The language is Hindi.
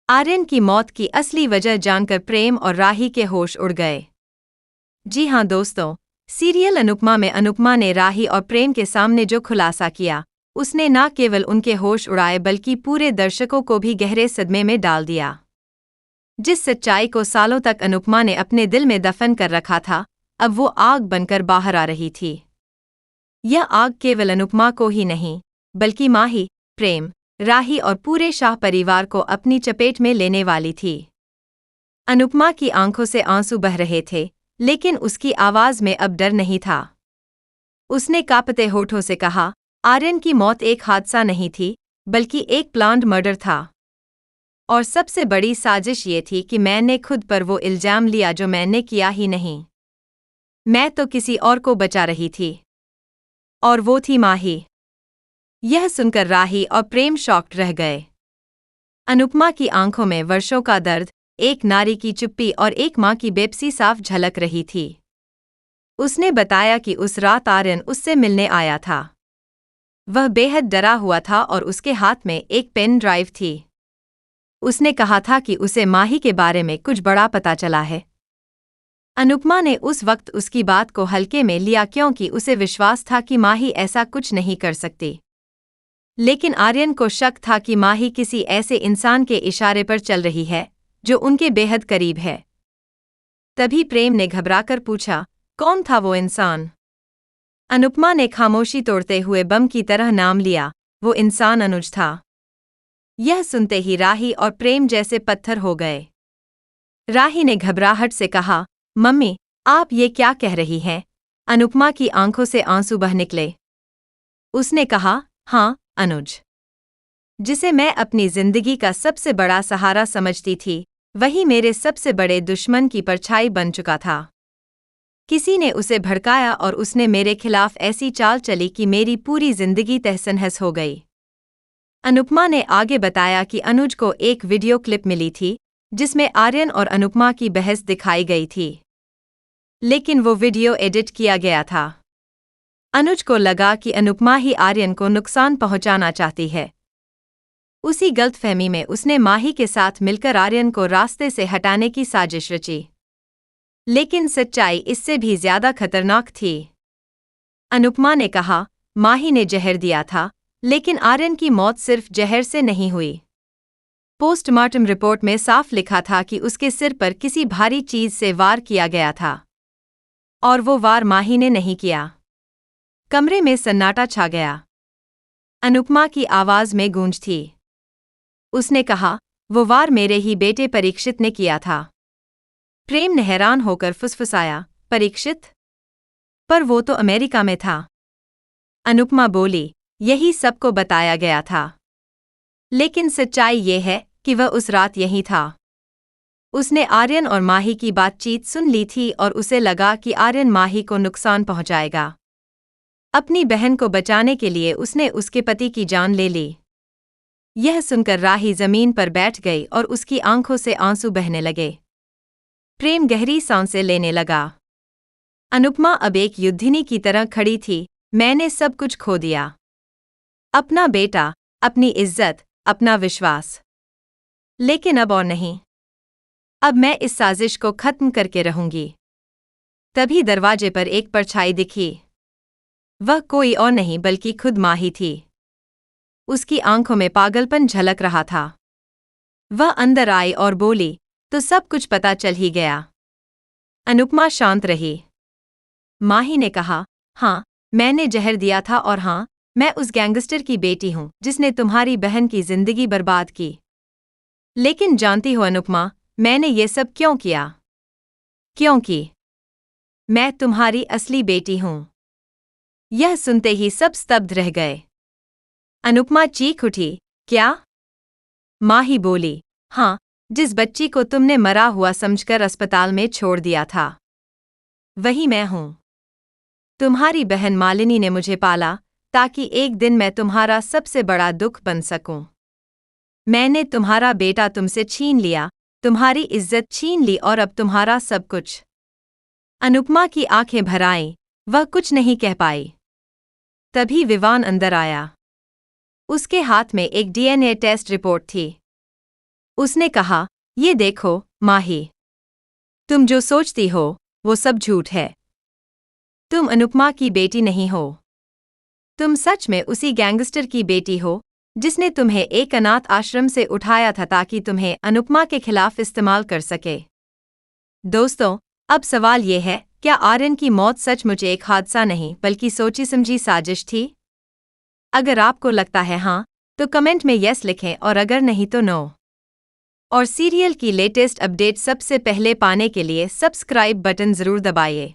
आर्यन की मौत की असली वजह जानकर प्रेम और राही के होश उड़ गए। जी हां दोस्तों, सीरियल अनुपमा में अनुपमा ने राही और प्रेम के सामने जो खुलासा किया, उसने न केवल उनके होश उड़ाए बल्कि पूरे दर्शकों को भी गहरे सदमे में डाल दिया। जिस सच्चाई को सालों तक अनुपमा ने अपने दिल में दफन कर रखा था, अब वो आग बनकर बाहर आ रही थी। यह आग केवल अनुपमा को ही नहीं, बल्कि माही, प्रेम, राही और पूरे शाह परिवार को अपनी चपेट में लेने वाली थी। अनुपमा की आंखों से आंसू बह रहे थे, लेकिन उसकी आवाज में अब डर नहीं था। उसने कांपते होठों से कहा, आर्यन की मौत एक हादसा नहीं थी, बल्कि एक प्लान्ड मर्डर था। और सबसे बड़ी साजिश ये थी कि मैंने खुद पर वो इल्जाम लिया जो मैंने किया ही नहीं। मैं तो किसी और को बचा रही थी। और वो थी माही। यह सुनकर राही और प्रेम शॉक्ड रह गए। अनुपमा की आंखों में वर्षों का दर्द, एक नारी की चुप्पी और एक मां की बेबसी साफ झलक रही थी। उसने बताया कि उस रात आर्यन उससे मिलने आया था। वह बेहद डरा हुआ था और उसके हाथ में एक पेन ड्राइव थी। उसने कहा था कि उसे माही के बारे में कुछ बड़ा पता चला है। अनुपमा ने उस वक्त उसकी बात को हल्के में लिया क्योंकि उसे विश्वास था कि माही ऐसा कुछ नहीं कर सकती। लेकिन आर्यन को शक था कि माही किसी ऐसे इंसान के इशारे पर चल रही है, जो उनके बेहद करीब है। तभी प्रेम ने घबराकर पूछा, कौन था वो इंसान? अनुपमा ने खामोशी तोड़ते हुए बम की तरह नाम लिया, वो इंसान अनुज था। यह सुनते ही राही और प्रेम जैसे पत्थर हो गए। राही ने घबराहट से कहा, मम्मी, आप ये क्या कह रही हैं? अनुपमा की आंखों से आंसू बह निकले। उसने कहा, हाँ, अनुज, जिसे मैं अपनी जिंदगी का सबसे बड़ा सहारा समझती थी, वही मेरे सबसे बड़े दुश्मन की परछाई बन चुका था। किसी ने उसे भड़काया और उसने मेरे खिलाफ ऐसी चाल चली कि मेरी पूरी जिंदगी तहस-नहस हो गई। अनुपमा ने आगे बताया कि अनुज को एक वीडियो क्लिप मिली थी, जिसमें आर्यन और अनुपमा की बहस दिखाई गई थी। लेकिन वो वीडियो एडिट किया गया था। अनुज को लगा कि अनुपमा ही आर्यन को नुकसान पहुंचाना चाहती है। उसी गलतफहमी में उसने माही के साथ मिलकर आर्यन को रास्ते से हटाने की साजिश रची। लेकिन सच्चाई इससे भी ज्यादा खतरनाक थी। अनुपमा ने कहा, माही ने जहर दिया था, लेकिन आर्यन की मौत सिर्फ जहर से नहीं हुई। पोस्टमार्टम रिपोर्ट में साफ लिखा था कि उसके सिर पर किसी भारी चीज से वार किया गया था। और वो वार माही ने नहीं किया। कमरे में सन्नाटा छा गया। अनुपमा की आवाज में गूंज थी। उसने कहा, वो वार मेरे ही बेटे परीक्षित ने किया था। प्रेम ने हैरान होकर फुसफुसाया, परीक्षित? पर वो तो अमेरिका में था। अनुपमा बोली, यही सबको बताया गया था। लेकिन सच्चाई ये है कि वह उस रात यहीं था। उसने आर्यन और माही की बातचीत सुन ली थी और उसे लगा कि आर्यन माही को नुकसान पहुंचाएगा। अपनी बहन को बचाने के लिए उसने उसके पति की जान ले ली। यह सुनकर राही जमीन पर बैठ गई और उसकी आंखों से आंसू बहने लगे। प्रेम गहरी सांसें लेने लगा। अनुपमा अब एक युद्धिनी की तरह खड़ी थी, मैंने सब कुछ खो दिया। अपना बेटा, अपनी इज्जत, अपना विश्वास। लेकिन अब और नहीं। अब मैं इस साजिश को खत्म करके रहूंगी। तभी दरवाजे पर एक परछाई दिखी। वह कोई और नहीं बल्कि खुद माही थी। उसकी आंखों में पागलपन झलक रहा था। वह अंदर आई और बोली, तो सब कुछ पता चल ही गया। अनुपमा शांत रही। माही ने कहा, हाँ, मैंने जहर दिया था और हाँ, मैं उस गैंगस्टर की बेटी हूं जिसने तुम्हारी बहन की जिंदगी बर्बाद की। लेकिन जानती हो अनुपमा, मैंने ये सब क्यों किया? क्योंकि मैं तुम्हारी असली बेटी हूं। यह सुनते ही सब स्तब्ध रह गए। अनुपमा चीख उठी, क्या? माही बोली, हाँ, जिस बच्ची को तुमने मरा हुआ समझकर अस्पताल में छोड़ दिया था, वही मैं हूं। तुम्हारी बहन मालिनी ने मुझे पाला ताकि एक दिन मैं तुम्हारा सबसे बड़ा दुख बन सकूं। मैंने तुम्हारा बेटा तुमसे छीन लिया, तुम्हारी इज्जत छीन ली और अब तुम्हारा सब कुछ। अनुपमा की आंखें भर आईं, वह कुछ नहीं कह पाई। तभी विवान अंदर आया। उसके हाथ में एक डीएनए टेस्ट रिपोर्ट थी। उसने कहा, ये देखो, माही। तुम जो सोचती हो, वो सब झूठ है। तुम अनुपमा की बेटी नहीं हो। तुम सच में उसी गैंगस्टर की बेटी हो, जिसने तुम्हें एक अनाथ आश्रम से उठाया था ताकि तुम्हें अनुपमा के खिलाफ इस्तेमाल कर सके। दोस्तों, अब सवाल ये है, क्या आर्यन की मौत सचमुच एक हादसा नहीं बल्कि सोची समझी साजिश थी? अगर आपको लगता है हाँ, तो कमेंट में यस लिखें और अगर नहीं तो नो। और सीरियल की लेटेस्ट अपडेट सबसे पहले पाने के लिए सब्सक्राइब बटन जरूर दबाइए।